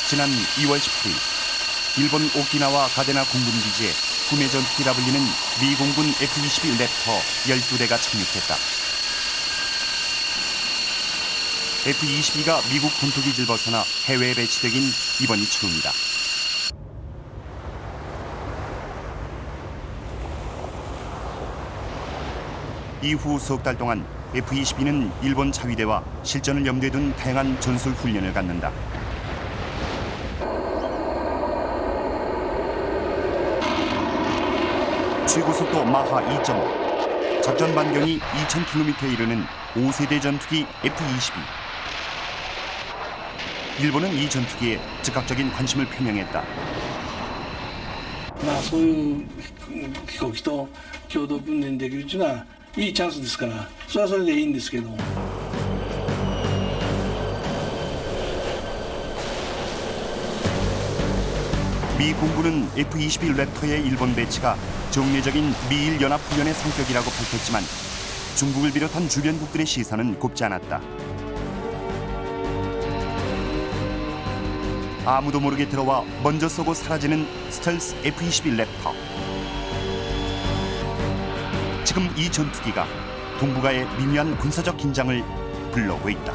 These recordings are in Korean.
지난 2월 18일 일본 오키나와 가데나 공군기지에 구매 전투기라 불리는 미 공군 F-22 랩터 12대가 착륙했다. F-22가 미국 본토기지를 벗어나 해외에 배치되긴 이번이 처음이다. 이후 석 달 동안 F-22는 일본 자위대와 실전을 염두에 둔 다양한 전술 훈련을 갖는다. 최고속도 마하 2.5, 작전 반경이 2,000km에 이르는 5세대 전투기 F-22. 일본은 이 전투기에 즉각적인 관심을 표명했다. そういう飛行機と共同訓練できるというのはいいチャンスですから、それはそれでいいんですけど。 미 공군은 F-22 랩터의 일본 배치가 정례적인 미일 연합훈련의 성격이라고 밝혔지만 중국을 비롯한 주변국들의 시선은 곱지 않았다. 아무도 모르게 들어와 먼저 쏘고 사라지는 스텔스 F-22 랩터. 지금 이 전투기가 동북아의 미묘한 군사적 긴장을 불러오고 있다.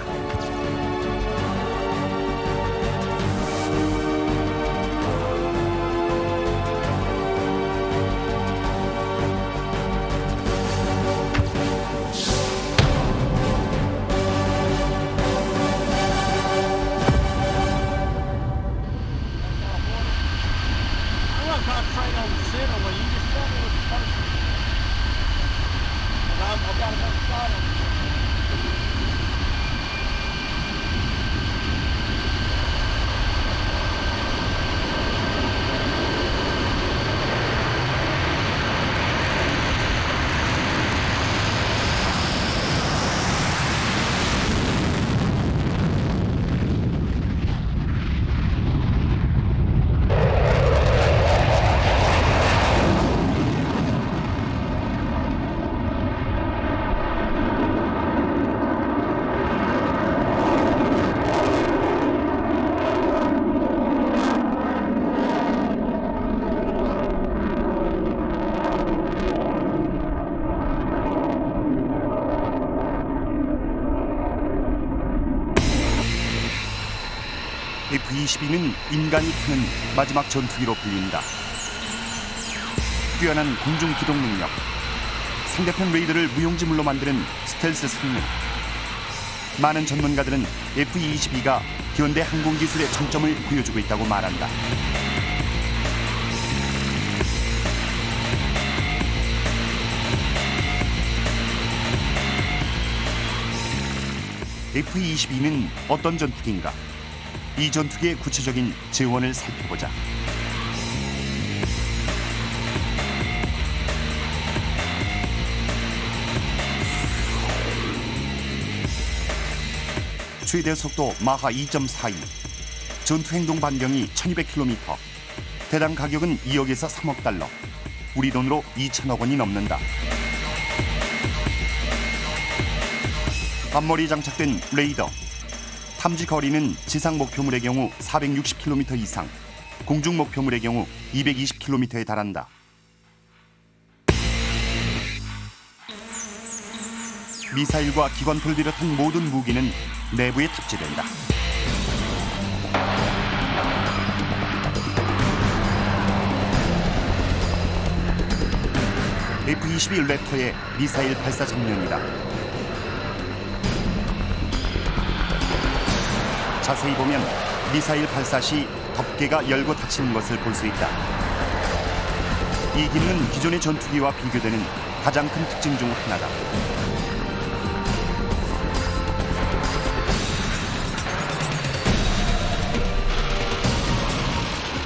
Concentrate on the center where you just tell me what the first is. And I've got another shot on it. F-22는 인간이 타는 마지막 전투기로 불린다. 뛰어난 공중 기동 능력, 상대편 레이더를 무용지물로 만드는 스텔스 성능. 많은 전문가들은 F-22가 현대 항공기술의 장점을 보여주고 있다고 말한다. F-22는 어떤 전투기인가? 이 전투기의 구체적인 재원을 살펴보자. 최대 속도 마하 2.42, 전투 행동 반경이 1,200km, 대당 가격은 2억에서 3억 달러, 우리 돈으로 2천억 원이 넘는다. 앞머리 장착된 레이더, 탐지 거리는 지상 목표물의 경우 460km 이상, 공중 목표물의 경우 220km에 달한다. 미사일과 기관포를 비롯한 모든 무기는 내부에 탑재된다. F-22 랩터의 미사일 발사 장면이다. 자세히 보면 미사일 발사 시 덮개가 열고 닫히는 것을 볼 수 있다. 이 기능은 기존의 전투기와 비교되는 가장 큰 특징 중 하나다.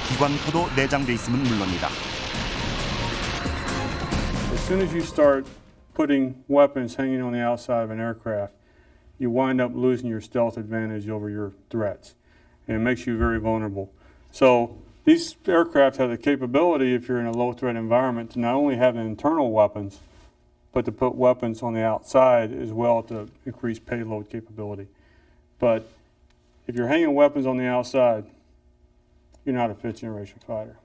기관포도 내장돼 있음은 물론이다. As soon as you start putting weapons hanging on the outside of an aircraft, you wind up losing your stealth advantage over your threats, and it makes you very vulnerable. So these aircraft have the capability, if you're in a low-threat environment, to not only have internal weapons, but to put weapons on the outside as well to increase payload capability. But if you're hanging weapons on the outside, you're not a fifth generation fighter.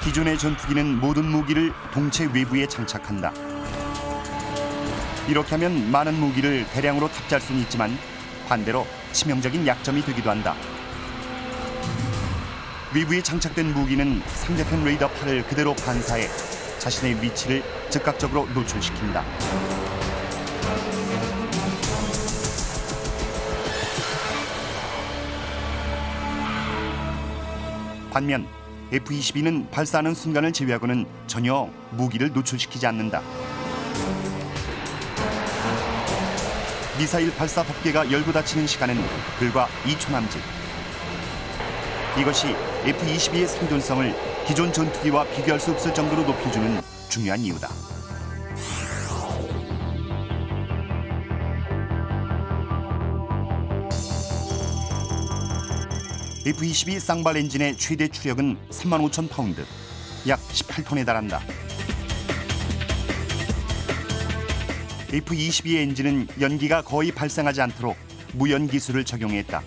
기존의 전투기는 모든 무기를 동체 외부에 장착한다. 이렇게 하면 많은 무기를 대량으로 탑재할 수는 있지만 반대로 치명적인 약점이 되기도 한다. 외부에 장착된 무기는 상대편 레이더 팔을 그대로 반사해 자신의 위치를 즉각적으로 노출시킨다. 반면 F-22는 발사하는 순간을 제외하고는 전혀 무기를 노출시키지 않는다. 미사일 발사 덮개가 열고 닫히는 시간은 불과 2초 남짓. 이것이 F-22의 생존성을 기존 전투기와 비교할 수 없을 정도로 높여주는 중요한 이유다. F-22 쌍발 엔진의 최대 추력은 35,000파운드, 약 18톤에 달한다. F-22의 엔진은 연기가 거의 발생하지 않도록 무연 기술을 적용했다.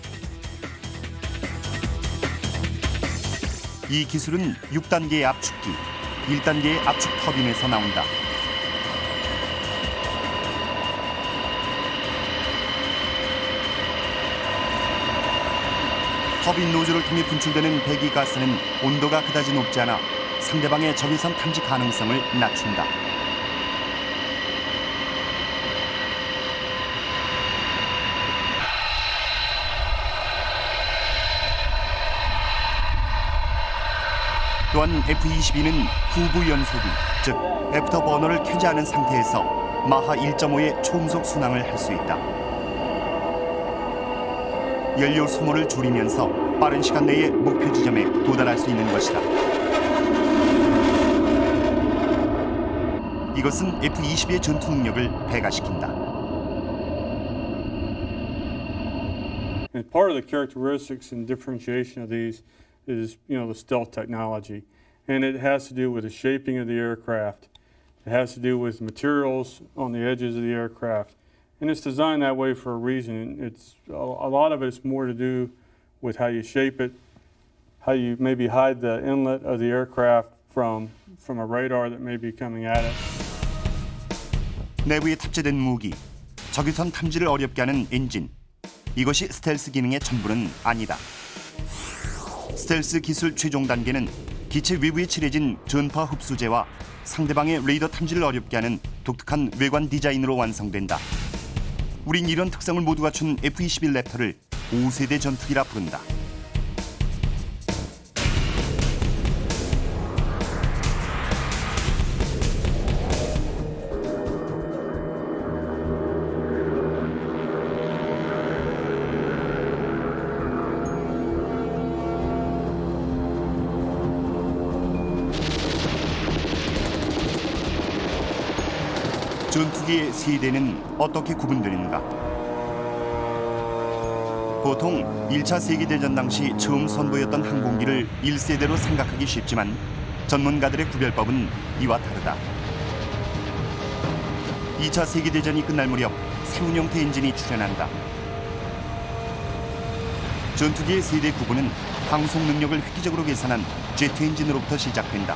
이 기술은 6단계의 압축기, 1단계의 압축 터빈에서 나온다. 터빈 노즐을 통해 분출되는 배기가스는 온도가 그다지 높지 않아 상대방의 적외선 탐지 가능성을 낮춘다. 또한 F-22는 후부 연소기, 즉 애프터버너를 켜지 않은 상태에서 마하 1.5의 초음속 순항을 할 수 있다. 연료 소모를 줄이면서 빠른 시간 내에 목표 지점에 도달할 수 있는 것이다. 이것은 F-22의 전투 능력을 배가시킨다. And part of the characteristics and differentiation of these is, the stealth technology. And it has to do with the shaping of the aircraft. It has to do with materials on the edges of the aircraft. And it's designed that way for a reason. It's a lot of it's more to do with how you shape it, how you maybe hide the inlet of the aircraft from a radar that may be coming at it. 내부에 탑재된 무기, 적외선 탐지를 어렵게 하는 엔진. 이것이 스텔스 기능의 전부는 아니다. 스텔스 기술 최종 단계는 기체 외부에 칠해진 전파 흡수제와 상대방의 레이더 탐지를 어렵게 하는 독특한 외관 디자인으로 완성된다. 우린 이런 특성을 모두 갖춘 F-22 랩터를 5세대 전투기라 부른다. 전투기의 세대는 어떻게 구분되는가? 보통 1차 세계대전 당시 처음 선보였던 항공기를 1세대로 생각하기 쉽지만 전문가들의 구별법은 이와 다르다. 2차 세계대전이 끝날 무렵 새로운 형태 엔진이 출현한다. 전투기의 세대 구분은 항속 능력을 획기적으로 계산한 제트 엔진으로부터 시작된다.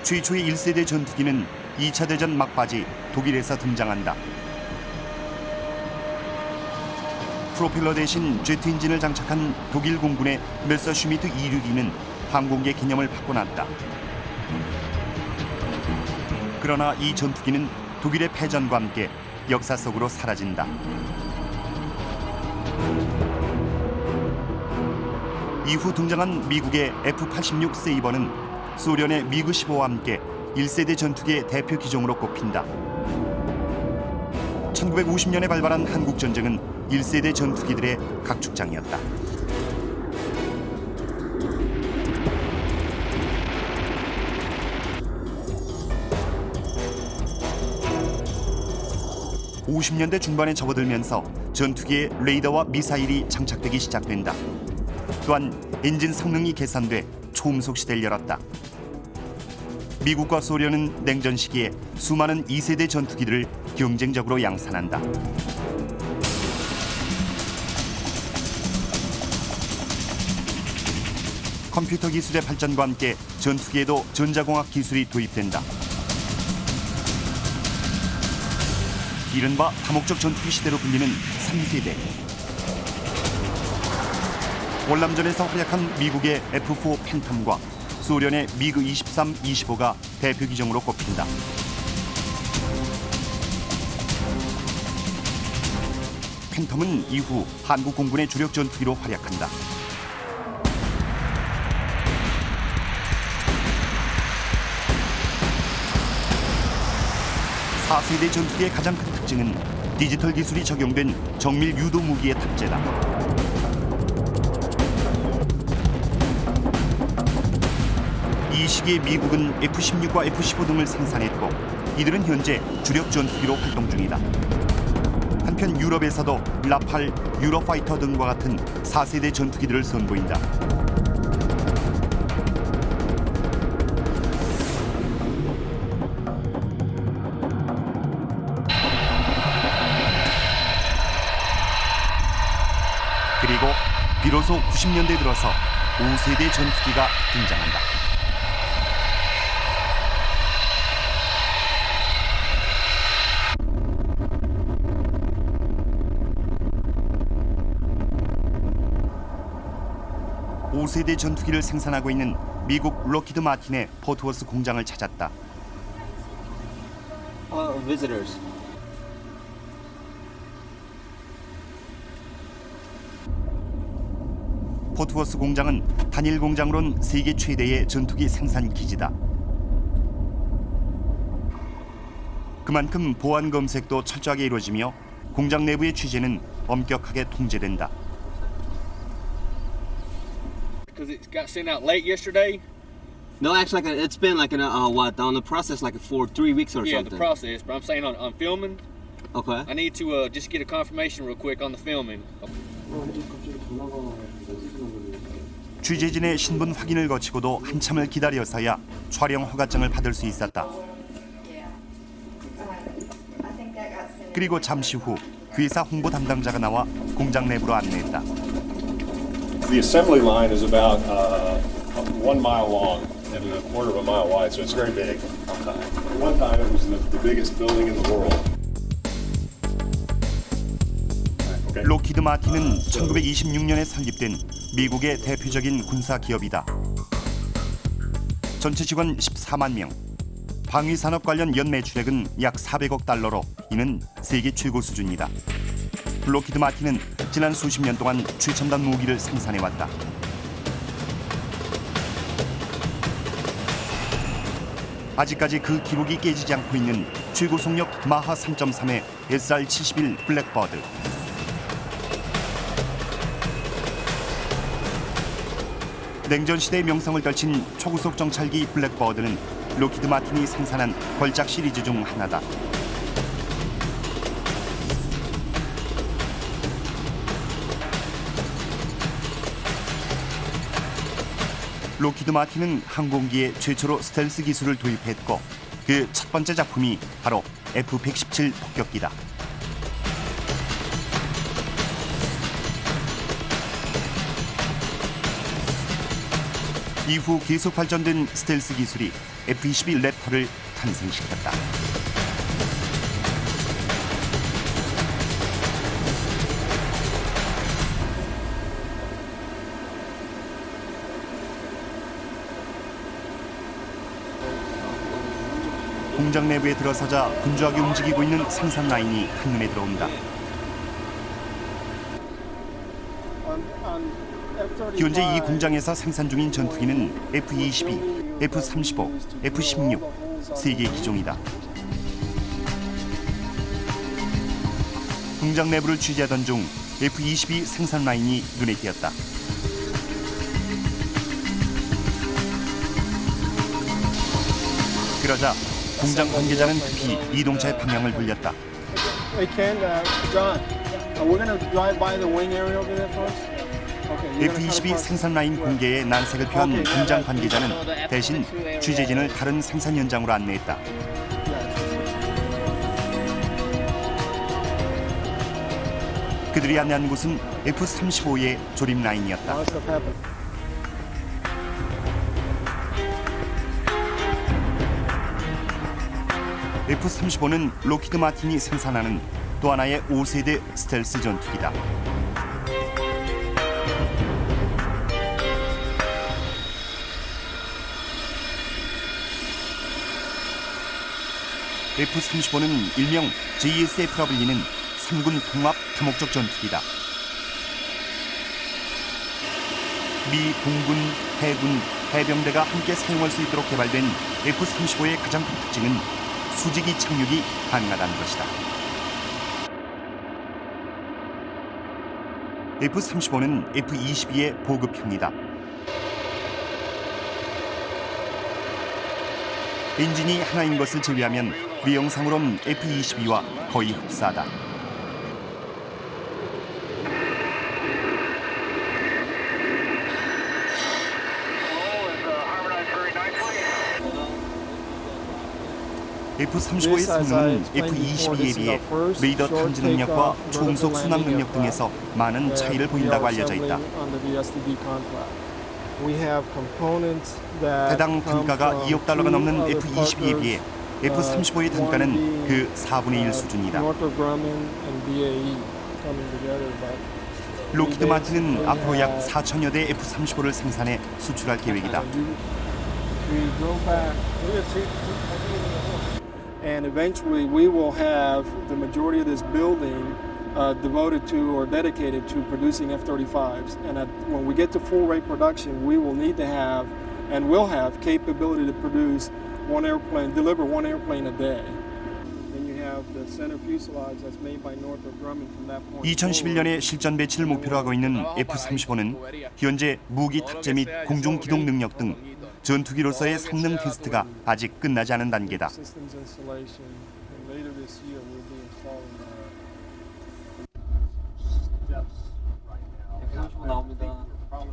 최초의 1세대 전투기는 2차 대전 막바지 독일에서 등장한다. 프로펠러 대신 제트 엔진을 장착한 독일 공군의 메서슈미트 262는 항공기의 개념을 바꿔놨다. 그러나 이 전투기는 독일의 패전과 함께 역사 속으로 사라진다. 이후 등장한 미국의 F-86 세이버는 소련의 미그 15와 함께 1세대 전투기의 대표 기종으로 꼽힌다. 1950년에 발발한 한국전쟁은 1세대 전투기들의 각축장이었다. (50년대) 중반에 접어들면서 전투기에 레이더와 미사일이 장착되기 시작된다. 또한 엔진 성능이 개선돼 초음속 시대를 열었다. 미국과 소련은 냉전 시기에 수많은 2세대 전투기들을 경쟁적으로 양산한다. 컴퓨터 기술의 발전과 함께 전투기에도 전자공학 기술이 도입된다. 이른바 다목적 전투기 시대로 불리는 3세대. 월남전에서 활약한 미국의 F4 팬텀과 소련의 미그 23, 25가 대표 기종으로 꼽힌다. 팬텀은 이후 한국 공군의 주력 전투기로 활약한다. 사 세대 전투기의 가장 큰 특징은 디지털 기술이 적용된 정밀 유도 무기의 탑재다. 이 시기에 미국은 F-16과 F-15 등을 생산했고 이들은 현재 주력 전투기로 활동 중이다. 한편 유럽에서도 라팔, 유로파이터 등과 같은 4세대 전투기들을 선보인다. 그리고 비로소 90년대 들어서 5세대 전투기가 등장한다. 오 세대 전투기를 생산하고 있는 미국 록히드 마틴의 포트워스 공장을 찾았다. Visitors. 포트워스 공장은 단일 공장으론 세계 최대의 전투기 생산 기지다. 그만큼 보안 검색도 철저하게 이루어지며 공장 내부의 취재는 엄격하게 통제된다. Because it got sent out late yesterday. No, actually, it's been like what on the process like for 3 weeks or Yeah, something. the process. But I'm saying on filming, Okay. I need to just get a confirmation real quick on the filming. 취재진의 신분 확인을 거치고도 한참을 기다려서야 촬영 허가증을 받을 수 있었다. 그리고 잠시 후 회사 홍보 담당자가 나와 공장 내부로 안내했다. The assembly line is about 1 mile long and a quarter of a mile wide, so it's very big. At one time, it was the biggest building in the world. Okay. 록히드 마틴은 1926년에 설립된 미국의 대표적인 군사 기업이다. 전체 직원 14만 명. 방위 산업 관련 연 매출액은 약 400억 달러로 이는 세계 최고 수준이다. 록히드 마틴은 지난 수십 년 동안 최첨단 무기를 생산해왔다. 아직까지 그 기록이 깨지지 않고 있는 최고 속력 마하 3.3의 SR-71 블랙버드. 냉전 시대의 명성을 떨친 초고속 정찰기 블랙버드는 록히드 마틴이 생산한 걸작 시리즈 중 하나다. 록히드 마틴은 항공기에 최초로 스텔스 기술을 도입했고 그 첫 번째 작품이 바로 F-117 폭격기다. 이후 계속 발전된 스텔스 기술이 F-22 랩터를 탄생시켰다. 공장 내부에 들어서자 분주하게 움직이고 있는 생산 라인이 한눈에 들어온다. 현재 이 공장에서 생산 중인 전투기는 F-22, F-35, F-16 세 개의 기종이다. 공장 내부를 취재하던 중 F-22 생산 라인이 눈에 띄었다. 그러자 공장 관계자는 급히 이동차의 방향을 돌렸다. They can, John. We're gonna drive by the wing area over there first. F-22 생산 라인 공개에 난색을 표한 공장 관계자는 대신 취재진을 다른 생산 현장으로 안내했다. 그들이 안내한 곳은 F-35의 조립 라인이었다. F-35는 록히드 마틴이 생산하는 또 하나의 5세대 스텔스 전투기다. F-35는 일명 JSF라 불리는 3군 통합 다목적 전투기다. 미 공군, 해군, 해병대가 함께 사용할 수 있도록 개발된 F-35의 가장 큰 특징은 수직이 착륙이 가능하다는 것이다. F-35는 F-22의 보급형이다. 엔진이 하나인 것을 제외하면 외형상으론 F-22와 거의 흡사하다. F-35의 성능은 F-22에 비해 레이더 탐지 능력과 초음속 순항 능력 등에서 많은 차이를 보인다고 알려져 있다. 대당 단가가 2억 달러가 넘는 F-22에 비해 F-35의 단가는 그 4분의 1 수준이다. 록히드 마틴은 앞으로 약 4천여 대 F-35를 생산해 수출할 계획이다. And eventually we will have the majority of this building devoted to or dedicated to producing F-35s. And when we get to full rate production, we will need to have and will have capability to produce deliver one airplane a day. Then you have the center fuselage that's made by Northrop Grumman from that point. 2011년에 실전 배치를 목표로 하고 있는 F-35는 현재 무기 탑재 및 공중 기동 능력 등 전투기로서의 성능 테스트가 아직 끝나지 않은 단계다.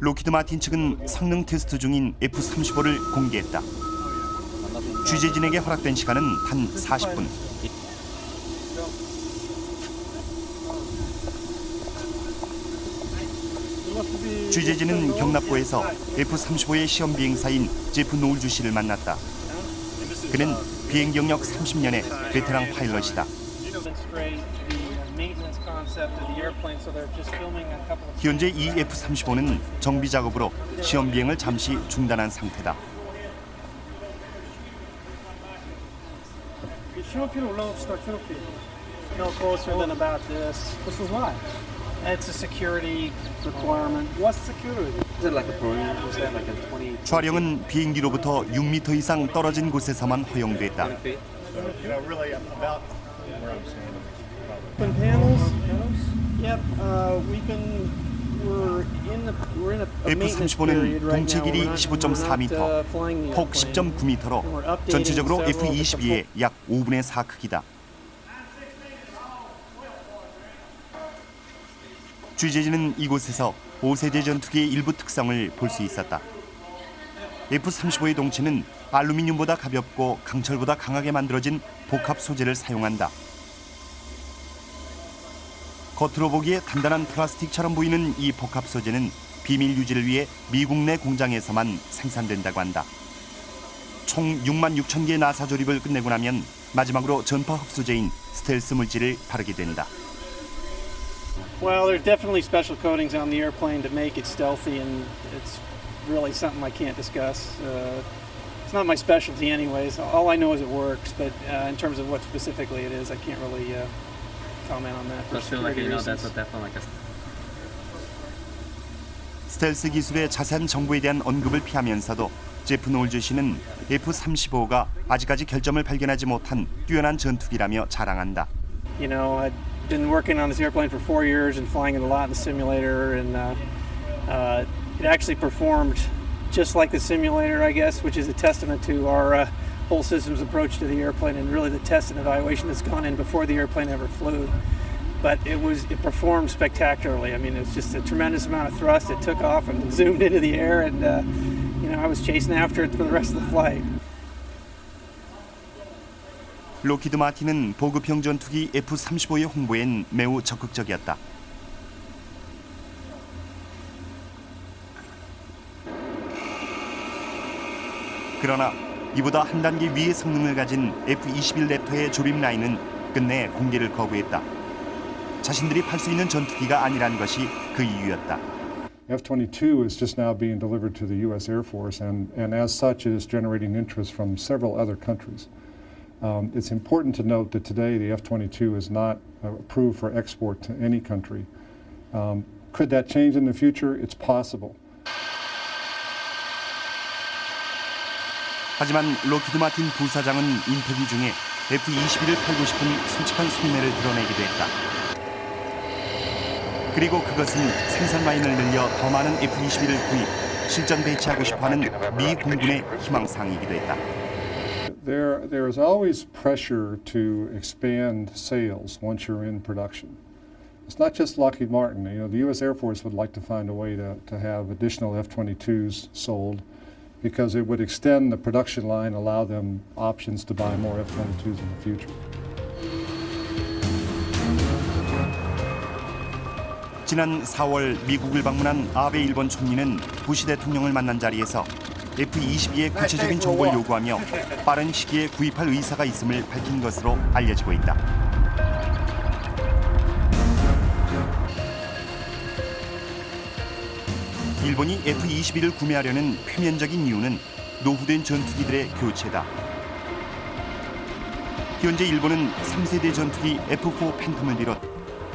록히드 마틴 측은 성능 테스트 중인 F-35를 공개했다. 취재진에게 허락된 시간은 단 40분. 취재진은 경납고에서 F-35의 시험 비행사인 제프 노울주 씨를 만났다. 그는 비행 경력 30년의 베테랑 파일럿이다. 현재 이 F-35는 정비 작업으로 시험 비행을 잠시 중단한 상태다. No closer than about this. This is why. It's a security requirement. What's security? Is it like a program? Is that like a 20? 촬영은 비행기로부터 6m 이상 떨어진 곳에서만 허용됐다. Open panels? Yep. We're in a F-35는 동체 길이 15.4m, 폭 10.9m로 전체적으로 F-22의 약 5분의 4 크기다. 취재진은 이곳에서 5세대 전투기의 일부 특성을 볼 수 있었다. F-35의 동체는 알루미늄보다 가볍고 강철보다 강하게 만들어진 복합 소재를 사용한다. 겉으로 보기에 단단한 플라스틱처럼 보이는 이 복합 소재는 비밀 유지를 위해 미국 내 공장에서만 생산된다고 한다. 총 6만 6천 개의 나사 조립을 끝내고 나면 마지막으로 전파 흡수제인 스텔스 물질을 바르게 된다. Well, there's definitely special coatings on the airplane to make it stealthy, and it's really something I can't discuss. It's not my specialty anyways. All I know is it works, but in terms of what specifically it is, I can't really comment on that. For security reasons. 스텔스 기술의 자세한 정보에 대한 언급을 피하면서도 제프 노울주 씨는 F-35가 아직까지 결점을 발견하지 못한 뛰어난 전투기라며 자랑한다. You know, I've been working on this airplane for 4 years and flying it a lot in the simulator, and it actually performed just like the simulator, I guess, which is a testament to our whole systems approach to the airplane and really the test and evaluation that's gone in before the airplane ever flew. but it performed spectacularly. I mean, it's just a tremendous amount of thrust. It took off and zoomed into the air, and I was chasing after it for the rest of the flight. 로키드 마틴은 보급형 전투기 F-35의 홍보엔 매우 적극적이었다. 그러나 이보다 한 단계 위의 성능을 가진 F-21 랩터의 조립 라인은 끝내 공개를 거부했다. 자신들이 팔 수 있는 전투기가 아니란 것이 그 이유였다. F-22 is just now being delivered to the U.S. Air Force, and as such, it is generating interest from several other countries. It's important to note that today the F-22 is not approved for export to any country. Could that change in the future? It's possible. 하지만 로키드 마틴 부사장은 인터뷰 중에 F-21을 팔고 싶은 솔직한 속내를 드러내기도 했다. 그리고 그것은 생산 라인을 늘려 더 많은 F-21을 구입, 실전 배치하고 싶어하는 미 공군의 희망사항이기도 했다. There is always pressure to expand sales once you're in production. It's not just Lockheed Martin. The U.S. Air Force would like to find a way to have additional F-22s sold because it would extend the production line, allow them options to buy more F-22s in the future. 지난 4월 미국을 방문한 아베 일본 총리는 부시 대통령을 만난 자리에서 F-22의 구체적인 정보를 요구하며 빠른 시기에 구입할 의사가 있음을 밝힌 것으로 알려지고 있다. 일본이 F-21을 구매하려는 표면적인 이유는 노후된 전투기들의 교체다. 현재 일본은 3세대 전투기 F-4 팬텀을 비롯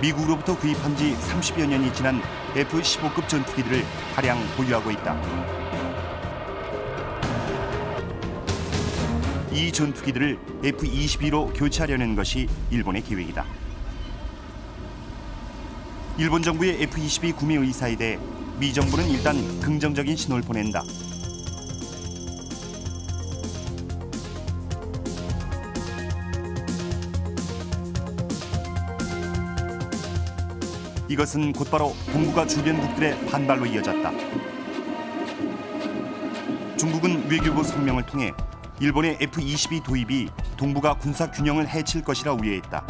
미국으로부터 구입한 지 30여 년이 지난 F-15급 전투기들을 다량 보유하고 있다. 이 전투기들을 F-22로 교체하려는 것이 일본의 계획이다. 일본 정부의 F-22 구매 의사에 대해 미 정부는 일단 긍정적인 신호를 보낸다. 이것은 곧바로 동북아 주변국들의 반발로 이어졌다. 중국은 외교부 성명을 통해 일본의 F-22 도입이 동북아 군사 균형을 해칠 것이라 우려했다.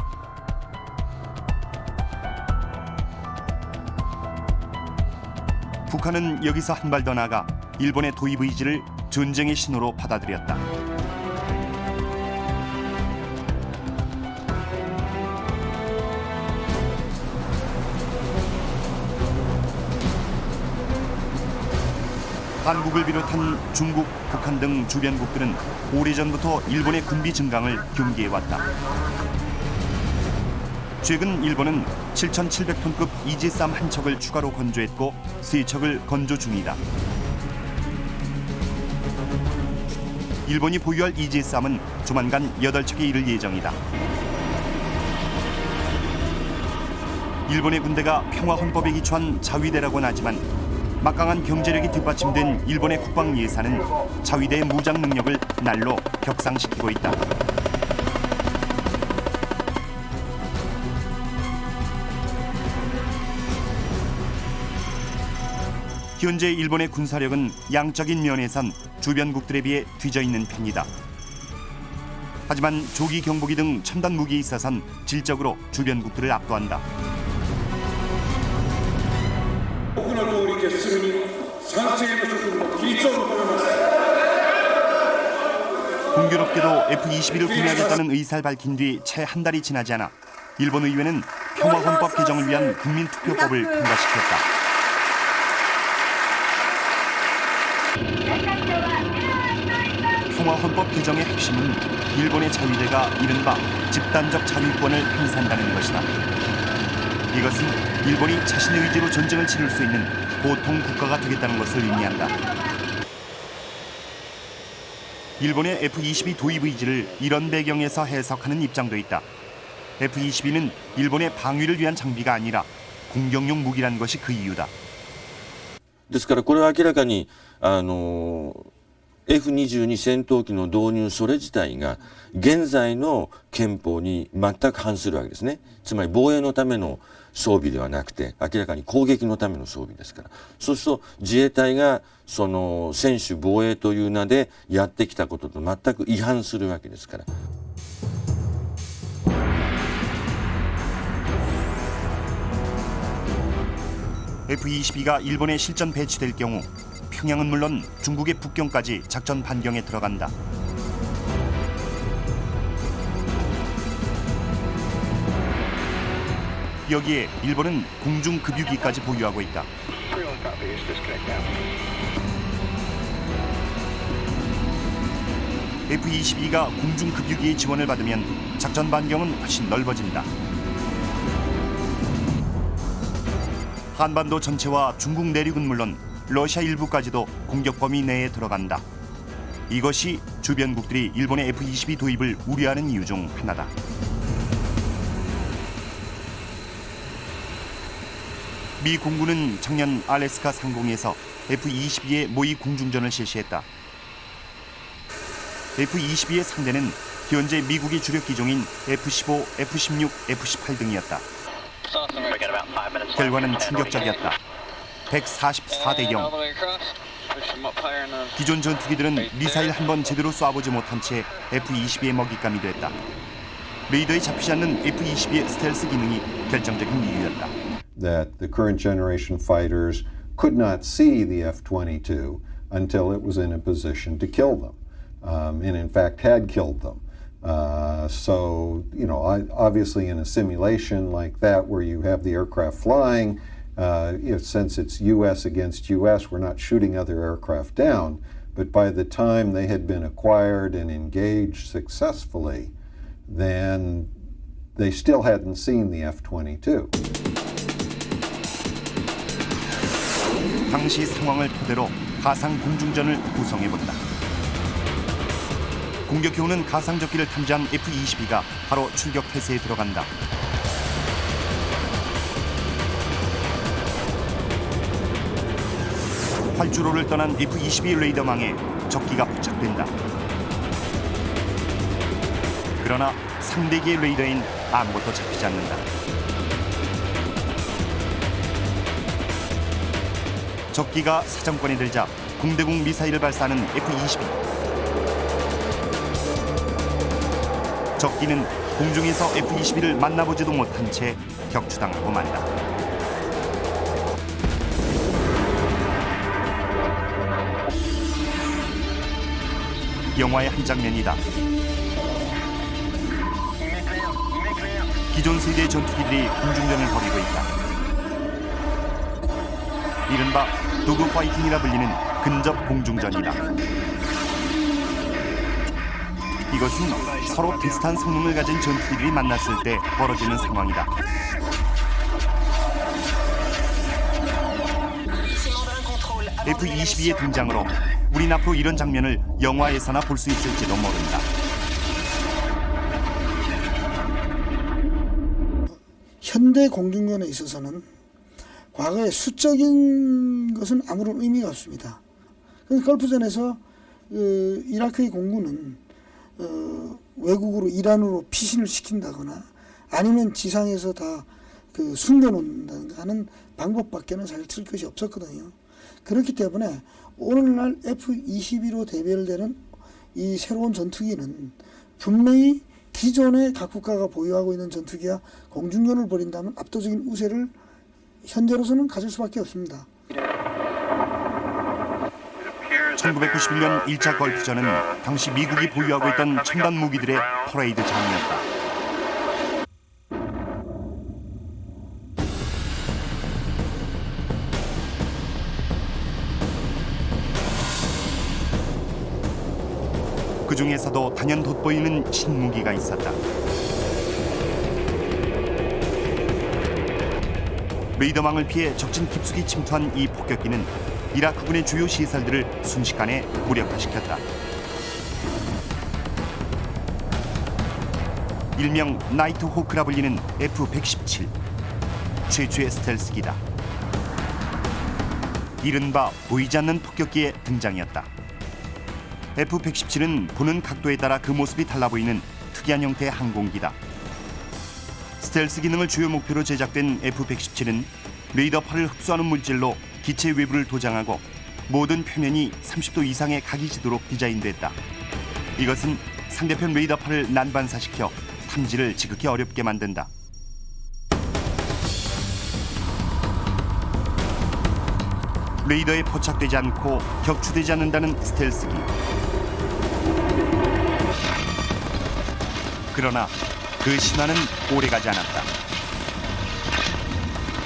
북한은 여기서 한 발 더 나아가 일본의 도입 의지를 전쟁의 신호로 받아들였다. 한국을 비롯한 중국, 북한 등 주변국들은 오래전부터 일본의 군비 증강을 경계해왔다. 최근 일본은 7,700톤급 이지스함 한 척을 추가로 건조했고 3척을 건조 중이다. 일본이 보유할 이지스함은 조만간 8척에 이를 예정이다. 일본의 군대가 평화헌법에 기초한 자위대라고는 하지만 막강한 경제력이 뒷받침된 일본의 국방 예산은 자위대의 무장 능력을 날로 격상시키고 있다. 현재 일본의 군사력은 양적인 면에선 주변국들에 비해 뒤져 있는 편이다. 하지만 조기 경보기 등 첨단 무기에 있어선 질적으로 주변국들을 압도한다. 공교롭게도 F-21을 구매하겠다는 의사를 밝힌 뒤 채 한 달이 지나지 않아 일본 의회는 평화헌법 개정을 위한 국민투표법을 통과시켰다. 평화헌법 개정의 핵심은 일본의 자위대가 이른바 집단적 자위권을 행사한다는 것이다. 이것은 일본이 자신의 의지로 전쟁을 치를 수 있는 보통 국가가 되겠다는 것을 의미한다. 일본의 F-22 도입 의지를 이런 배경에서 해석하는 입장도 있다. F-22는 일본의 방위를 위한 장비가 아니라 공격용 무기란 것이 그 이유다. ですからこれは明らかに F-22 戦闘機の導入それ自体が現在の憲法に全く反するわけですね。つまり防衛のための装備ではなくて明らかに攻撃のための装備ですから、そうすると自衛隊がその専守防衛という名でやってきたことと全く違反するわけですから。 F-22가 일본에 실전 배치될 경우 평양은 물론 중국의 북경까지 작전 반경에 들어간다. 여기에 일본은 공중급유기까지 보유하고 있다. F-22가 공중급유기의 지원을 받으면 작전 반경은 훨씬 넓어진다. 한반도 전체와 중국 내륙은 물론 러시아 일부까지도 공격 범위 내에 들어간다. 이것이 주변국들이 일본의 F-22 도입을 우려하는 이유 중 하나다. 미 공군은 작년 알래스카 상공에서 F-22의 모의 공중전을 실시했다. F-22의 상대는 현재 미국의 주력 기종인 F-15, F-16, F-18 등이었다. 결과는 충격적이었다. 144대 0. 기존 전투기들은 미사일 한 번 제대로 쏴보지 못한 채 F-22의 먹잇감이 됐다. 레이더에 잡히지 않는 F-22의 스텔스 기능이 결정적인 이유였다. That the current generation fighters could not see the F-22 until it was in a position to kill them, and in fact had killed them. So, you know, obviously in a simulation like that where you have the aircraft flying, since it's U.S. against U.S., we're not shooting other aircraft down. But by the time they had been acquired and engaged successfully, then they still hadn't seen the F-22. 당시 상황을 토대로 가상 공중전을 구성해본다. 공격해오는 가상적기를 탐지한 F-22가 바로 출격 태세에 들어간다. 활주로를 떠난 F-22 레이더망에 적기가 포착된다. 그러나 상대기의 레이더엔 아무것도 잡히지 않는다. 적기가 사정권에 들자 공대공 미사일을 발사하는 F-22. 적기는 공중에서 F-22를 만나보지도 못한 채 격추당하고 만다. 영화의 한 장면이다. 기존 세대의 전투기들이 공중전을 벌이고 있다. 이른바 도그 파이팅이라 불리는 근접 공중전이다. 이것은 서로 비슷한 성능을 가진 전투기들이 만났을 때 벌어지는 상황이다. F-22의 등장으로 우린 앞으로 이런 장면을 영화에서나 볼 수 있을지도 모른다. 현대 공중전에 있어서는 과거에 수적인 것은 아무런 의미가 없습니다. 그래서 걸프전에서 이라크의 공군은 외국으로 이란으로 피신을 시킨다거나 아니면 지상에서 다 숨겨놓는다든가 하는 방법밖에는 사실 쓸 것이 없었거든요. 그렇기 때문에 오늘날 F-22로 대별되는 이 새로운 전투기는 분명히 기존의 각 국가가 보유하고 있는 전투기와 공중전을 벌인다면 압도적인 우세를 현재로서는 가질 수밖에 없습니다. 1991년 1차 걸프전은 당시 미국이 보유하고 있던 첨단 무기들의 퍼레이드장이었다. 그 중에서도 단연 돋보이는 신무기가 있었다. 레이더망을 피해 적진 깊숙이 침투한 이 폭격기는 이라크군의 주요 시설들을 순식간에 무력화시켰다. 일명 나이트 호크라 불리는 F-117, 최초의 스텔스기다. 이른바 보이지 않는 폭격기의 등장이었다. F-117은 보는 각도에 따라 그 모습이 달라 보이는 특이한 형태의 항공기다. 스텔스 기능을 주요 목표로 제작된 F-117은 레이더파를 흡수하는 물질로 기체 외부를 도장하고 모든 표면이 30도 이상의 각이 지도록 디자인됐다. 이것은 상대편 레이더파를 난반사시켜 탐지를 지극히 어렵게 만든다. 레이더에 포착되지 않고 격추되지 않는다는 스텔스기. 그러나 그 신화는 오래가지 않았다.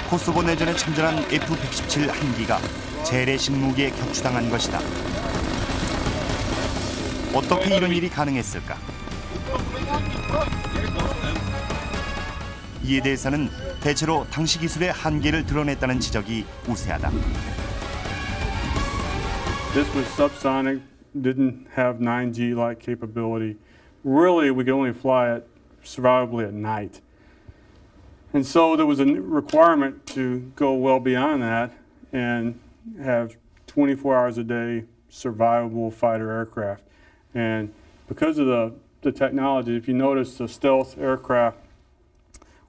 코소보 내전에 참전한 F-117 한 기가 재래식 무기에 격추당한 것이다. 어떻게 이런 일이 가능했을까? 이에 대해서는 대체로 당시 기술의 한계를 드러냈다는 지적이 우세하다. This was subsonic, didn't have 9G-like capability. Really, we could only fly it survivably at night. And so there was a requirement to go well beyond that and have 24 hours a day survivable fighter aircraft. And because of the technology, if you notice the stealth aircraft,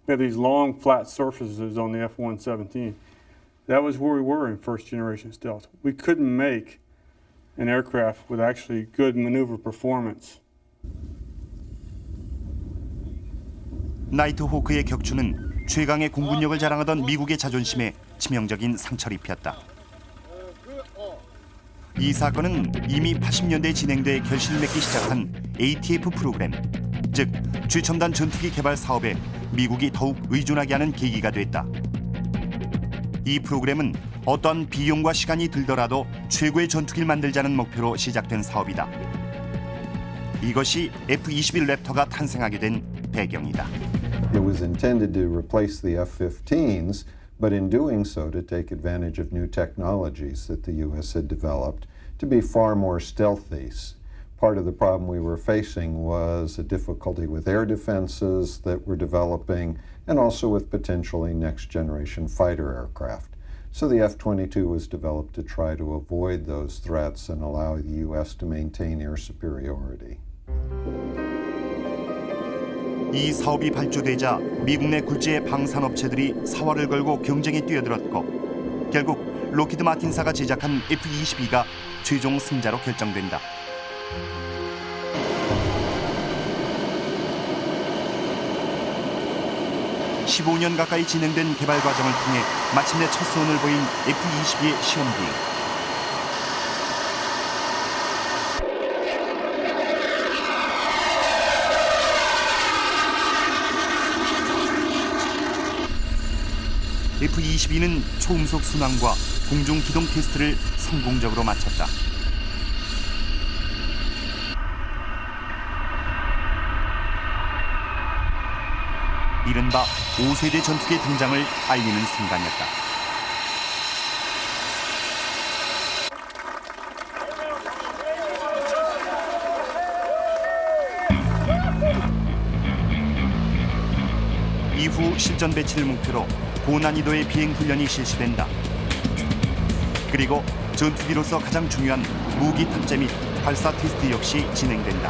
we have these long flat surfaces on the F-117. That was where we were in first generation stealth. We couldn't make an aircraft with actually good maneuver performance. 나이트 호크의 격추는 최강의 공군력을 자랑하던 미국의 자존심에 치명적인 상처를 입혔다. 이 사건은 이미 80년대에 진행돼 결실을 맺기 시작한 ATF 프로그램, 즉 최첨단 전투기 개발 사업에 미국이 더욱 의존하게 하는 계기가 됐다. 이 프로그램은 어떠한 비용과 시간이 들더라도 최고의 전투기를 만들자는 목표로 시작된 사업이다. 이것이 F-21 랩터가 탄생하게 된 배경이다. It was intended to replace the F-15s, but in doing so to take advantage of new technologies that the U.S. had developed to be far more stealthy. Part of the problem we were facing was a difficulty with air defenses that were developing and also with potentially next-generation fighter aircraft. So the F-22 was developed to try to avoid those threats and allow the U.S. to maintain air superiority. 이 사업이 발주되자 미국 내 굴지의 방산업체들이 사활을 걸고 경쟁에 뛰어들었고 결국 록히드 마틴사가 제작한 F-22가 최종 승자로 결정된다. 15년 가까이 진행된 개발 과정을 통해 마침내 첫 손을 보인 F-22의 시험 비행. F-22는 초음속 순항과 공중 기동 테스트를 성공적으로 마쳤다. 이른바 5세대 전투기의 등장을 알리는 순간이었다. 이후 실전 배치를 목표로 고난이도의 비행 훈련이 실시된다. 그리고 전투기로서 가장 중요한 무기 탑재 및 발사 테스트 역시 진행된다.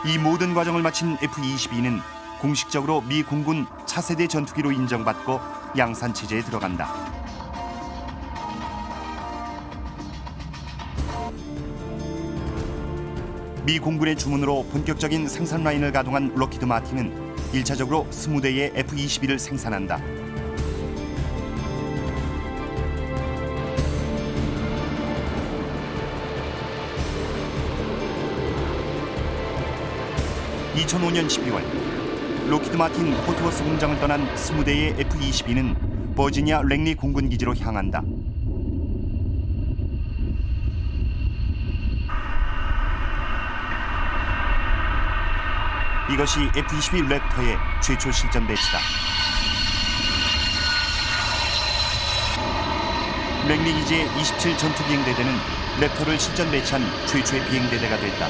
이 모든 과정을 마친 F-22는 공식적으로 미 공군 차세대 전투기로 인정받고 양산 체제에 들어간다. 미 공군의 주문으로 본격적인 생산 라인을 가동한 록히드 마틴은 1차적으로 20대의 F-22를 생산한다. (2005년 12월) 록히드 마틴 포트워스 공장을 떠난 20대의 F-22는 버지니아 랭리 공군기지로 향한다. 이것이 F-22 랩터의 최초 실전 배치다. 랭리 기지의 27 전투 비행대대는 랩터를 실전 배치한 최초의 비행대대가 됐다.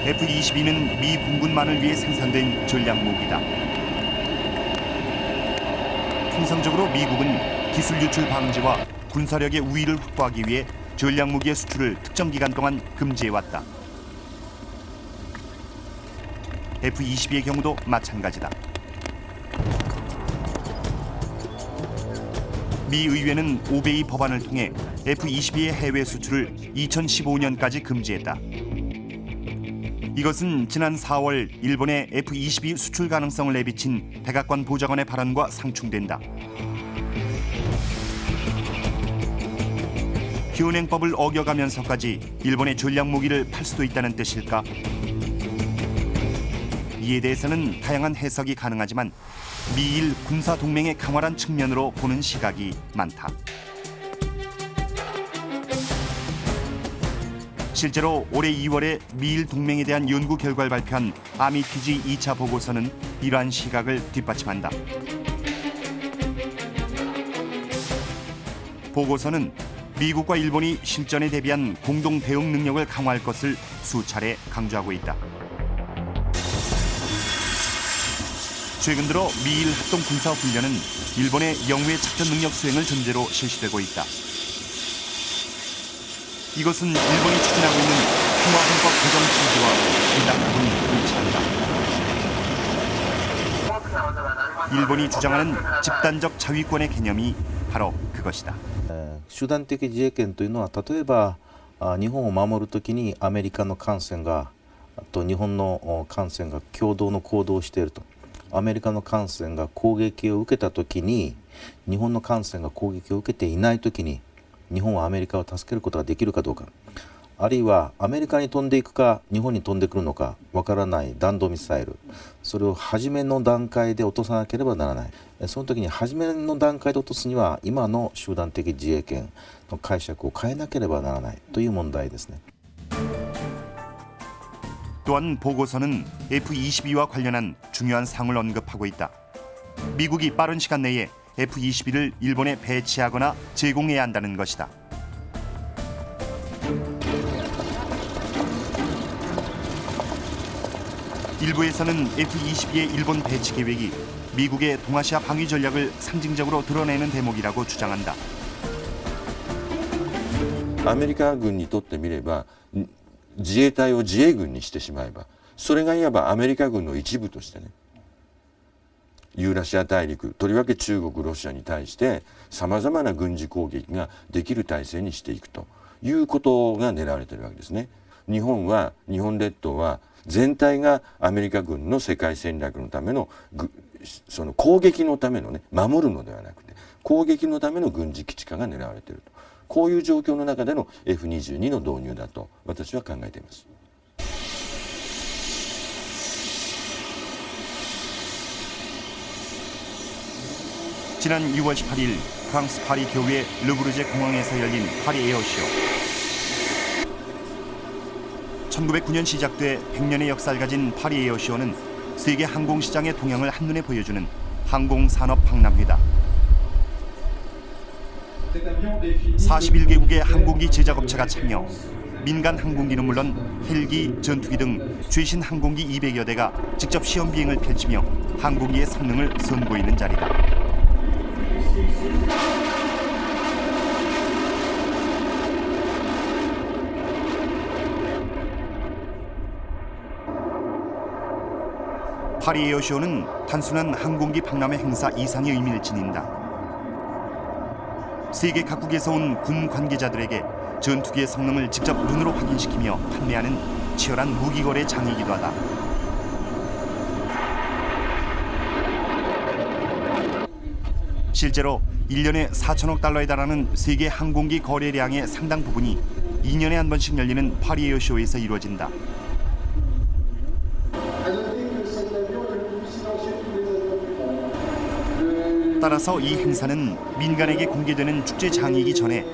F-22는 미 공군만을 위해 생산된 전략 무기다. 통상적으로 미국은 기술 유출 방지와 군사력의 우위를 확보하기 위해 전략 무기의 수출을 특정 기간 동안 금지해왔다. F-22의 경우도 마찬가지다. 미 의회는 오베이 법안을 통해 F-22의 해외 수출을 2015년까지 금지했다. 이것은 지난 4월 일본의 F-22 수출 가능성을 내비친 백악관 보좌관의 발언과 상충된다. 현행법을 어겨가면서까지 일본의 전략 무기를 팔 수도 있다는 뜻일까? 이에 대해서는 다양한 해석이 가능하지만 미일 군사 동맹의 강화란 측면으로 보는 시각이 많다. 실제로 올해 2월에 미일 동맹에 대한 연구 결과를 발표한 아미티지 2차 보고서는 이러한 시각을 뒷받침한다. 보고서는 미국과 일본이 실전에 대비한 공동 대응 능력을 강화할 것을 수차례 강조하고 있다. 최근 들어 미일 합동 군사 훈련은 일본의 영외 작전 능력 수행을 전제로 실시되고 있다. 이것은 일본이 추진하고 있는 평화헌법 개정 취지와 상당 부분 일치한다. 일본이 주장하는 집단적 자위권의 개념이 바로 그것이다. 集団的自衛権というのは例えば日本を守るときにアメリカの艦船がと日本の艦船が共同の行動をしているとアメリカの艦船が攻撃を受けたときに日本の艦船が攻撃を受けていないときに日本はアメリカを助けることができるかどうかあるいはアメリカに飛んでいくか日本に飛んでくるのかわからない弾道ミサイルそれを初めの段階で落とさなければならないその時に初めの段階で落とすには今の集団的自衛権の解釈を変えなければならないという問題ですね。 또한 보고서는 F-22와 관련한 중요한 사항을 언급하고 있다. 미국이 빠른 시간 내에 F-22를 일본에 배치하거나 제공해야 한다는 것이다. 일부에서는 F-22의 일본 배치 계획이 미국의 동아시아 방위 전략을 상징적으로 드러내는 대목이라고 주장한다. アメリカ軍にとってみれば自衛隊を自衛軍にしてしまえばそれがいわばアメリカ軍の一部としてねユーラシア大陸とりわけ中国ロシアに対してさまざまな軍事攻撃ができる体制にしていくということが狙われているわけですね。日本列島は全体がアメリカ軍の世界戦略のためのその攻撃のためのね守るのではなくて攻撃のための軍事基地化が狙われているとこういう状況の中での F-22 の導入だと私は考えています。 지난 6월 18일 프랑스 파리 교외 르브르제 공항에서 열린 파리 에어쇼. 1909년 시작돼 100년의 역사를 가진 파리 에어쇼는 세계 항공시장의 동향을 한눈에 보여주는 항공산업 박람회다. 41개국의 항공기 제작업체가 참여, 민간 항공기는 물론 헬기, 전투기 등 최신 항공기 200여 대가 직접 시험 비행을 펼치며 항공기의 성능을 선보이는 자리다. 파리 에어쇼는 단순한 항공기 박람회 행사 이상의 의미를 지닌다. 세계 각국에서 온 군 관계자들에게 전투기의 성능을 직접 눈으로 확인시키며 판매하는 치열한 무기거래 장이기도 하다. 실제로 1년에 4천억 달러에 달하는 세계 항공기 거래량의 상당 부분이 2년에 한 번씩 열리는 파리 에어쇼에서 이루어진다. 따라서 이 행사는 민간에게 공개되는 축제 장이기 전에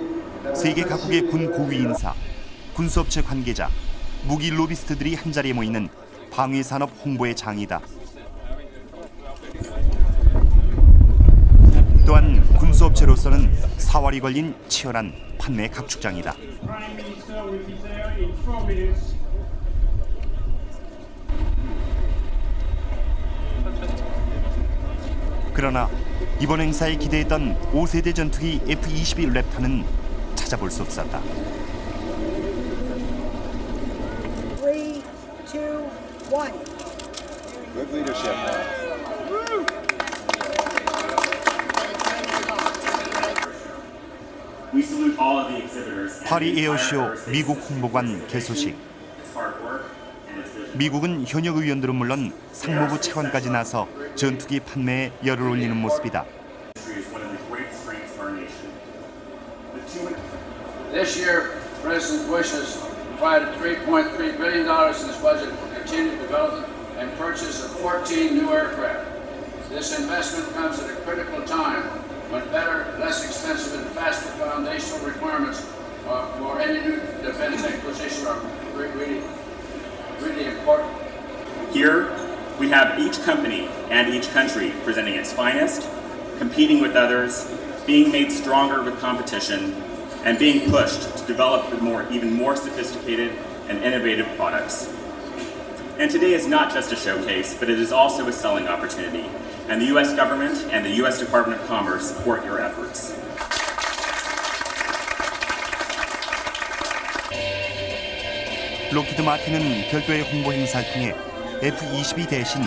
세계 각국의 군 고위 인사, 군수업체 관계자, 무기 로비스트들이 한자리에 모이는 방위산업 홍보의 장이다. 또한 군수업체로서는 사활이 걸린 치열한 판매 각축장이다. 그러나 이번 행사에 기대했던 5세대 전투기 F-22 랩터는 찾아볼 수 없었다. 3, 2, 1. Good leadership. We salute all of the exhibitors. 파리 에어쇼 미국 홍보관 개소식. 미국은 현역 의원들은 물론 상무부 차관까지 나서 전투기 판매에 열을 올리는 모습이다. This year, President Bush has provided $3.3 billion in his budget for continued development and purchase of 14 new aircraft. This investment comes at a critical time when better, less expensive, and faster foundational requirements for any new defense acquisition are really important. Here, we have each company and each country presenting its finest, competing with others, being made stronger with competition, and being pushed to develop even more sophisticated and innovative products. And today is not just a showcase, but it is also a selling opportunity. And the U.S. government and the U.S. Department of Commerce support your efforts. 록히드 마틴은 별도의 홍보 행사를 통해 F-22 대신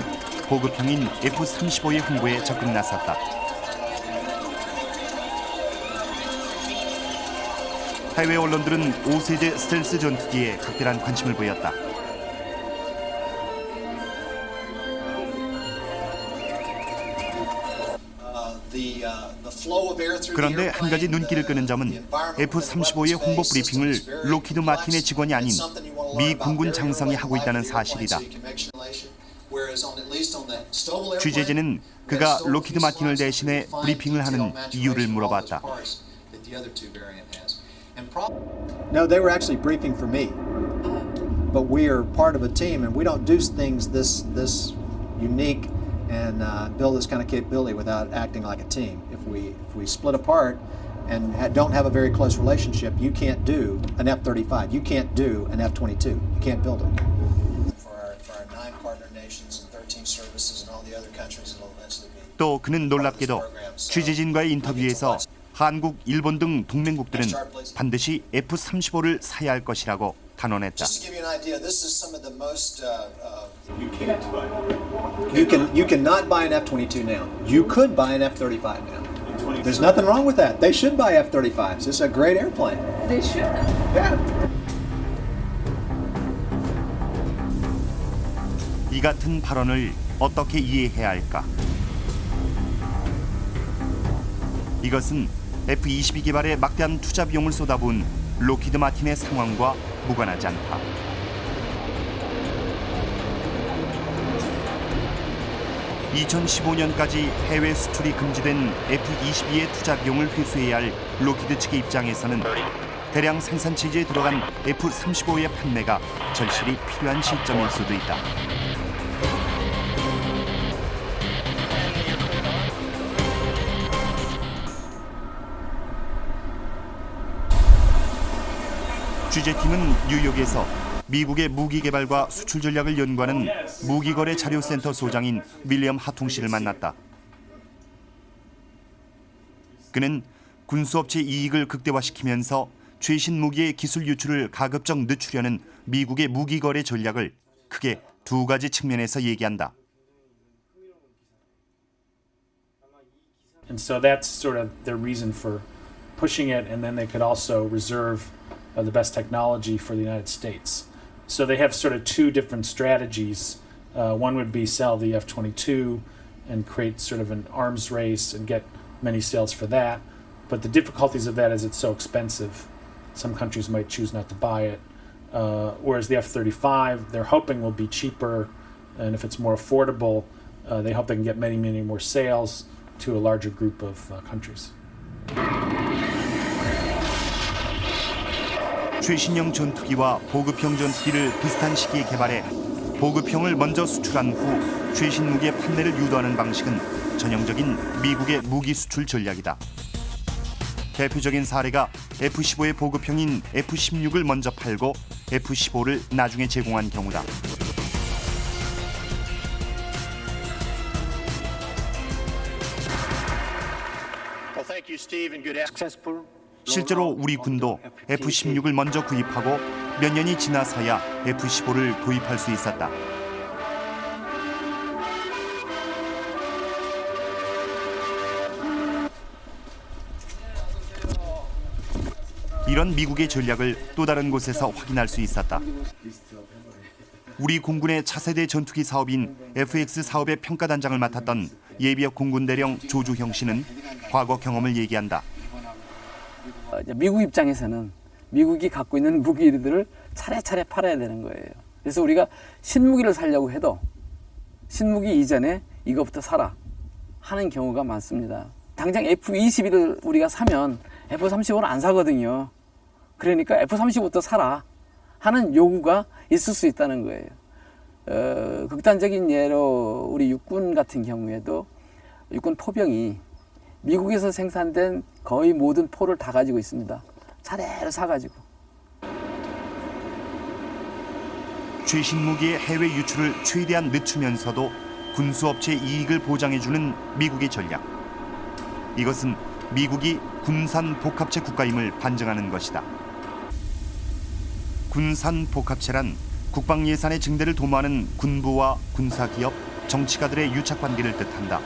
보급형인 F-35의 홍보에 적극 나섰다. 해외 언론들은 5세대 스텔스 전투기에 각별한 관심을 보였다. 그런데 한 가지 눈길을 끄는 점은 F-35의 홍보 브리핑을 록히드 마틴의 직원이 아닌 미 군군 장성이 하고 있다는 사실이다. 취재진은 그가 록히드 마틴을 대신해 브리핑을 하는 이유를 물어봤다. No, they were actually briefing for me. But we are part of a team, and we don't do things this unique and build this kind of capability without acting like a team. If we split apart and don't have a very close relationship, you can't do an F-35. You can't do an F-22. You can't build them. For our 9 partner nations and 13 services and all the other countries, it'll eventually be. 또 그는 놀랍게도 취재진과의 인터뷰에서 한국, 일본 등 동맹국들은 반드시 F-35를 사야 할 것이라고 단언했다. Just to give you an idea, this is some of the most. You cannot buy an F-22 now. You could buy an F-35 now. There's nothing wrong with that. They should buy F-35s. It's a great airplane. They should. Yeah. 이 같은 발언을 어떻게 이해해야 할까? 이것은 F-22 개발에 막대한 투자 비용을 쏟아부은 록히드 마틴의 상황과 무관하지 않다. (2015년까지) 해외 수출이 금지된 F-22의 투자 비용을 회수해야 할 록히드 측의 입장에서는 대량 생산 체제에 들어간 F-35의 판매가 절실히 필요한 시점일 수도 있다. 취재팀은 뉴욕에서 미국의 무기 개발과 수출 전략을 연구하는 무기거래 자료센터 소장인 윌리엄 하퉁 씨를 만났다. 그는 군수업체 이익을 극대화시키면서 최신 무기의 기술 유출을 가급적 늦추려는 미국의 무기거래 전략을 크게 2가지 측면에서 얘기한다. And so that's sort of their reason for pushing it, and then they could also reserve the best technology for the United States. So they have sort of 2 different strategies. One would be sell the F-22 and create sort of an arms race and get many sales for that. But the difficulties of that is it's so expensive. Some countries might choose not to buy it. Whereas the F-35, they're hoping will be cheaper, and if it's more affordable, they hope they can get many, many more sales to a larger group of countries. 최신형 전투기와 보급형 전투기를 비슷한 시기에 개발해 보급형을 먼저 수출한 후 최신 무기의 판매를 유도하는 방식은 전형적인 미국의 무기 수출 전략이다. 대표적인 사례가 F-15의 보급형인 F-16을 먼저 팔고 F-15를 나중에 제공한 경우다. 실제로 우리 군도 F-16을 먼저 구입하고 몇 년이 지나서야 F-15를 도입할 수 있었다. 이런 미국의 전략을 또 다른 곳에서 확인할 수 있었다. 우리 공군의 차세대 전투기 사업인 FX 사업의 평가단장을 맡았던 예비역 공군대령 조주형 씨는 과거 경험을 얘기한다. 미국 입장에서는 미국이 갖고 있는 무기들을 차례차례 팔아야 되는 거예요. 그래서 우리가 신무기를 사려고 해도 신무기 이전에 이거부터 사라 하는 경우가 많습니다. 당장 F-22를 우리가 사면 F-35는 안 사거든요. 그러니까 F-35부터 사라 하는 요구가 있을 수 있다는 거예요. 극단적인 예로 우리 육군 같은 경우에도 육군 포병이 미국에서 생산된 거의 모든 포를 다 가지고 있습니다. 차례로 사가지고. 최신 무기의 해외 유출을 최대한 늦추면서도 군수업체의 이익을 보장해주는 미국의 전략. 이것은 미국이 군산복합체 국가임을 반증하는 것이다. 군산복합체란 국방 예산의 증대를 도모하는 군부와 군사기업, 정치가들의 유착관계를 뜻한다.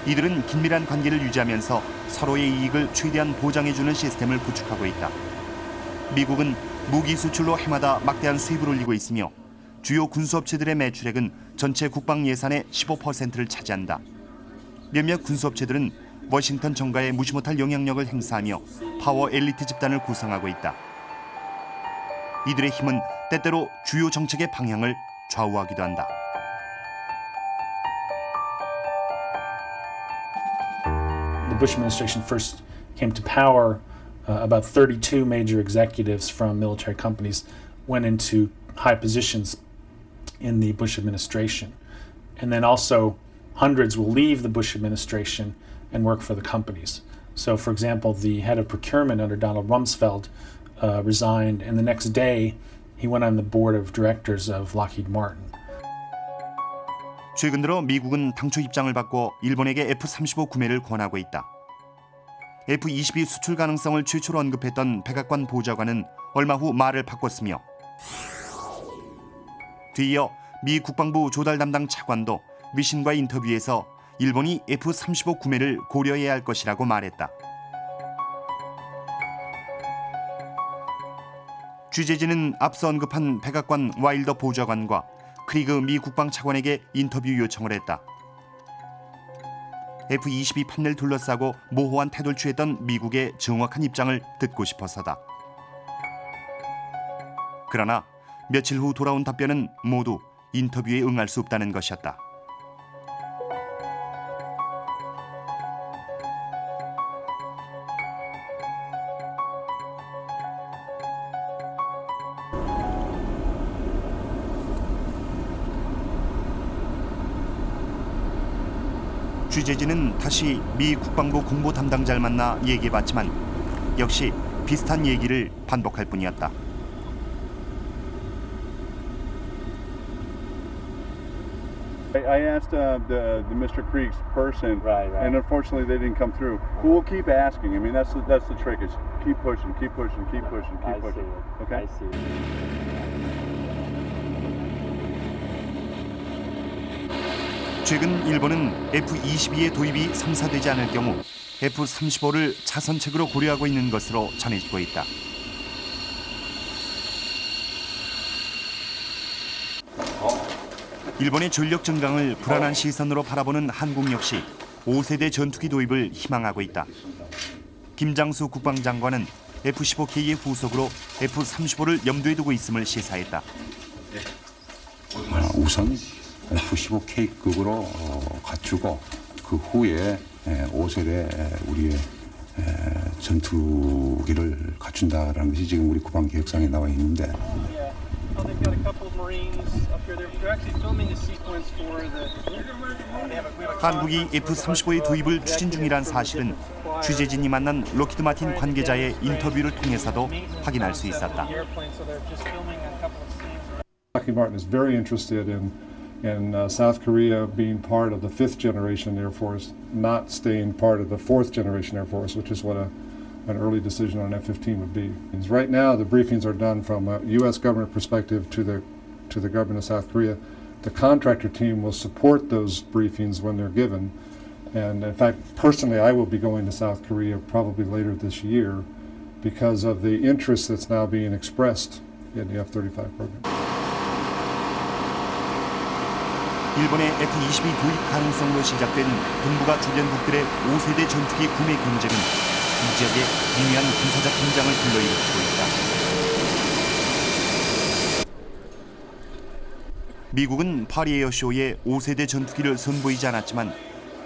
이들은 긴밀한 관계를 유지하면서 서로의 이익을 최대한 보장해주는 시스템을 구축하고 있다. 미국은 무기 수출로 해마다 막대한 수입을 올리고 있으며 주요 군수업체들의 매출액은 전체 국방 예산의 15%를 차지한다. 몇몇 군수업체들은 워싱턴 정가에 무시 못할 영향력을 행사하며 파워 엘리트 집단을 구성하고 있다. 이들의 힘은 때때로 주요 정책의 방향을 좌우하기도 한다. The Bush administration first came to power, about 32 major executives from military companies went into high positions in the Bush administration. And then also hundreds will leave the Bush administration and work for the companies. So for example, the head of procurement under Donald Rumsfeld resigned, and the next day he went on the board of directors of Lockheed Martin. 최근 들어 미국은 당초 입장을 바꿔 일본에게 F-35 구매를 권하고 있다. F-22 수출 가능성을 최초로 언급했던 백악관 보좌관은 얼마 후 말을 바꿨으며 뒤이어 미 국방부 조달 담당 차관도 위신과 인터뷰에서 일본이 F-35 구매를 고려해야 할 것이라고 말했다. 취재진은 앞서 언급한 백악관 와일더 보좌관과 크리그 미 국방차관에게 인터뷰 요청을 했다. F-22 판매를 둘러싸고 모호한 태도를 취했던 미국의 정확한 입장을 듣고 싶어서다. 그러나 며칠 후 돌아온 답변은 모두 인터뷰에 응할 수 없다는 것이었다. 취재진은 다시 미 국방부 공보 담당자를 만나 얘기해봤지만 역시 비슷한 얘기를 반복할 뿐이었다. I asked the Mr. Krieg's person, and unfortunately they didn't come through. But we'll keep asking. I mean, that's the trick. Is keep pushing, keep pushing, keep pushing, keep pushing. Okay. I see. 최근 일본은 F-22의 도입이 성사되지 않을 경우 F-35를 차선책으로 고려하고 있는 것으로 전해지고 있다. 일본의 전력 증강을 불안한 시선으로 바라보는 한국 역시 5세대 전투기 도입을 희망하고 있다. 김장수 국방장관은 F-15K의 후속으로 F-35를 염두에 두고 있음을 시사했다. 우선 F-15K급으로 갖추고 그 후에 5세대 우리의 전투기를 갖춘다라는 것이 지금 우리 국방 계획상에 나와 있는데. 한국이 F-35의 도입을 추진 중이란 사실은 취재진이 만난 록히드 마틴 관계자의 인터뷰를 통해서도 확인할 수 있었다. Lockheed Martin is very interested in and South Korea being part of the 5th generation Air Force, not staying part of the 4th generation Air Force, which is what an early decision on F-15 would be. Because right now, the briefings are done from a U.S. government perspective to the government of South Korea. The contractor team will support those briefings when they're given. And in fact, personally, I will be going to South Korea probably later this year because of the interest that's now being expressed in the F-35 program. 일본의 F-22 도입 가능성으로 시작된 동북아 주변국들의 5세대 전투기 구매 경쟁은 이 지역의 미미한 군사적 긴장을 불러일으키고 있다. 미국은 파리 에어쇼에 5세대 전투기를 선보이지 않았지만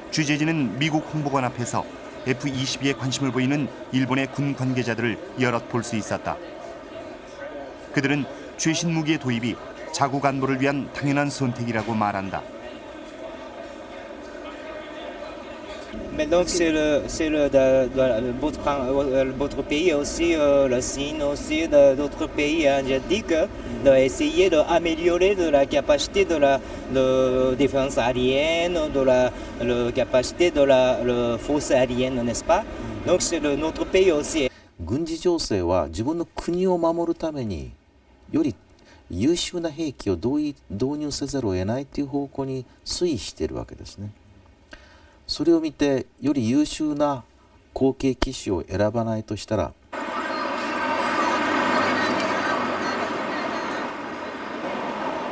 취재진은 미국 홍보관 앞에서 F-22에 관심을 보이는 일본의 군 관계자들을 여럿 볼 수 있었다. 그들은 최신 무기의 도입이 자국 안보를 위한 당연한 선택이라고 말한다. Mais donc votre pays aussi, la Chine aussi, d'autres pays asiatiques, d'essayer d'améliorer de la capacité de la défense aérienne, de la capacité de la force aérienne, n'est-ce pas? Donc c'est notre pays aussi. 軍事情勢は自分の国を守るためにより優秀な兵器を導入せざるを得ないという方向に推移しているわけですね。それを見てより優秀な後継機種を選ばないとしたら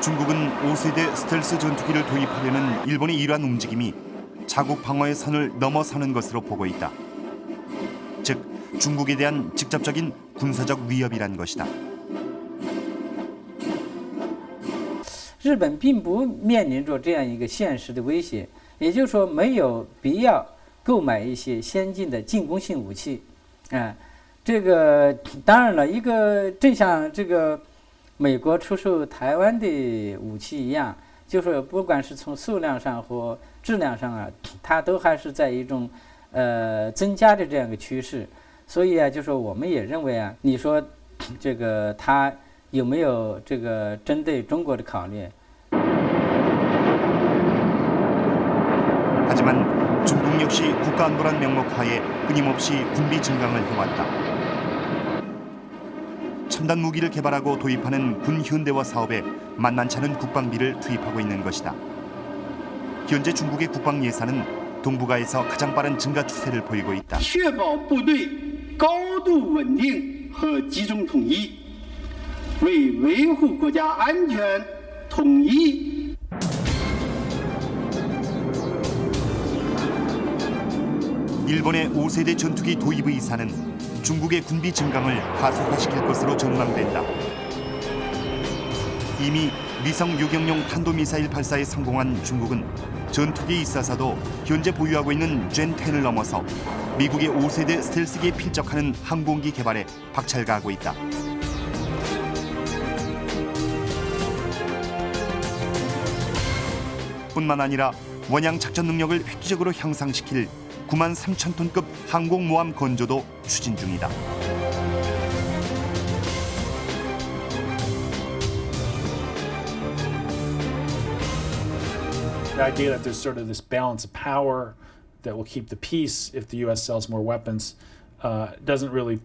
중국은 5세대 스텔스 전투기를 도입하려는 일본의 이러한 움직임이 자국 방어의 선을 넘어서는 것으로 보고 있다. 즉, 중국에 대한 직접적인 군사적 위협이란 것이다. 日本并不面临着这样一个现实的威胁，也就是说没有必要购买一些先进的进攻性武器。这个当然了，正像这个美国出售台湾的武器一样，就是不管是从数量上或质量上啊，它都还是在一种增加的这样一个趋势。所以啊，就是我们也认为啊，你说这个它有没有这个针对中国的考虑？ 하지만 중국 역시 국가안보란 명목하에 끊임없이 군비 증강을 해왔다. 첨단 무기를 개발하고 도입하는 군 현대화 사업에 만만치 않은 국방비를 투입하고 있는 것이다. 현재 중국의 국방 예산은 동북아에서 가장 빠른 증가 추세를 보이고 있다. 确保部队高度稳定和集中统一，为维护国家安全统一。 일본의 5세대 전투기 도입 의사는 중국의 군비 증강을 가속화시킬 것으로 전망된다. 이미 위성 요격용 탄도미사일 발사에 성공한 중국은 전투기에 있어서도 현재 보유하고 있는 젠10을 넘어서 미국의 5세대 스텔스기에 필적하는 항공기 개발에 박차를 가하고 있다. 뿐만 아니라 원양 작전 능력을 획기적으로 향상시킬 9만 3천 톤급 항공모함 건조도 추진 중이다. The idea that there's sort of this balance of power that will keep the peace if the U.S. sells more weapons doesn't really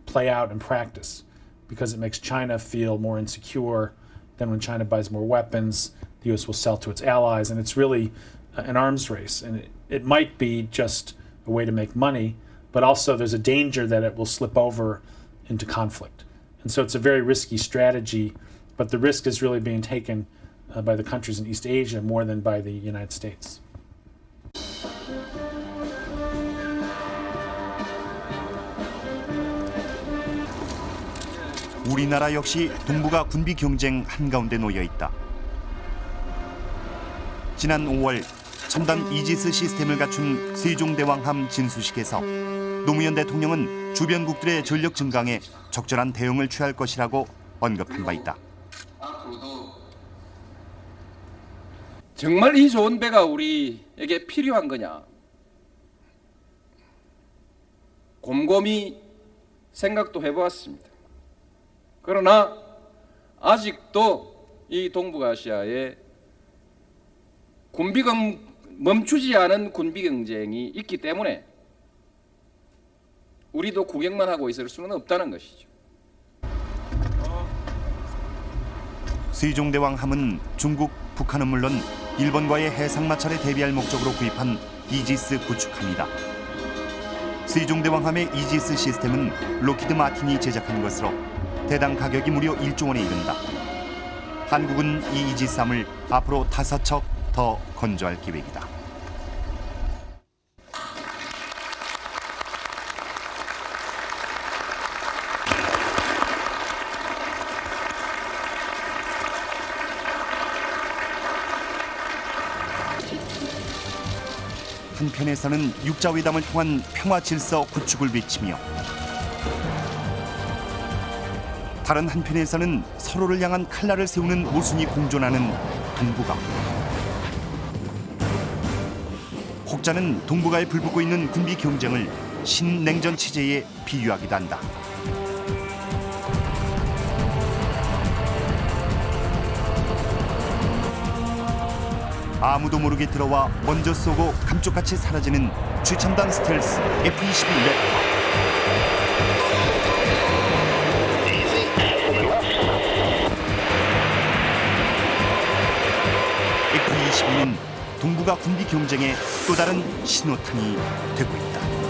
play out in practice because it makes China feel more insecure. Then when China buys more weapons, the U.S. will sell to its allies, and it's really an arms race. And it might be just a way to make money, but also there's a danger that it will slip over into conflict. And so it's a very risky strategy, but the risk is really being taken by the countries in East Asia more than by the United States. 우리나라 역시 동북아 군비 경쟁 한가운데 놓여 있다. 지난 5월 첨단 이지스 시스템을 갖춘 세종대왕함 진수식에서 노무현 대통령은 주변국들의 전력 증강에 적절한 대응을 취할 것이라고 언급한 바 있다. 정말 이 좋은 배가 우리에게 필요한 거냐? 곰곰이 생각도 해보았습니다. 그러나 아직도 이 동북아시아에 멈추지 않은 군비 경쟁이 있기 때문에 우리도 구경만 하고 있을 수는 없다는 것이죠. 세종대왕함은 중국, 북한은 물론 일본과의 해상 마찰에 대비할 목적으로 구입한 이지스 구축함이다. 세종대왕함의 이지스 시스템은 록히드 마틴이 제작한 것으로 대당 가격이 무려 1조 원에 이른다. 한국은 이 이지스함을 앞으로 5척 더 건조할 계획이다. 한편에서는 육자회담을 통한 평화 질서 구축을 외치며 다른 한편에서는 서로를 향한 칼날을 세우는 모순이 공존하는 동북아. 혹자는 동북아에 불붙고 있는 군비 경쟁을 신냉전 체제에 비유하기도 한다. 아무도 모르게 들어와 먼저 쏘고 감쪽같이 사라지는 최첨단 스텔스 F-22 랩터. F-22는 동북아 군비 경쟁의 또 다른 신호탄이 되고 있다.